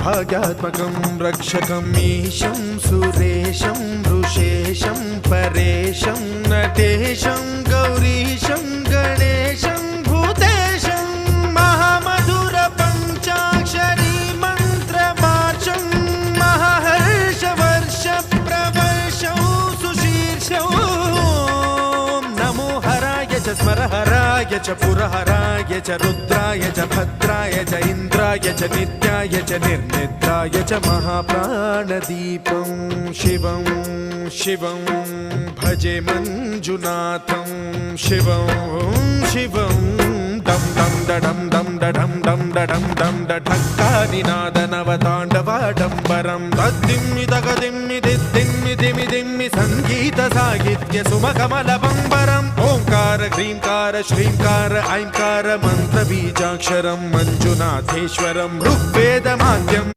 भाग्यात्मकं रक्षकं ईशं सुरेशं ऋषेशं परेशं नटेशं गौरीशं गणेशं भूतेशं महामधुर पञ्चाक्षरी मन्त्रमार्चं महाहर्षवर्ष प्रवर्षं सुशीर्षं नमो हराय च स्मरहराय च पुरहराय च रुद्राय च भद्राय च इन्द्राय च नित्याय च निर्निद्राय च महाप्राणदीपं शिवं शिवं भजे मञ्जुनाथं शिवं शिवं दं दं दडं दं दडं दं दडं दं डढक्कानिनादनवताण्डवाडम्बरं तद्दिम्मि तगदिम्मि दिद्दिम्मि दिमि दिम्मि सङ्गीतसाहित्य सुमकमलबम्बरम् ओङ्कार ह्रीङ्कार श्रीङ्कार ऐङ्कार मन्त्रबीजाक्षरं मञ्जुनाथेश्वरं ऋग्वेदमाद्यम्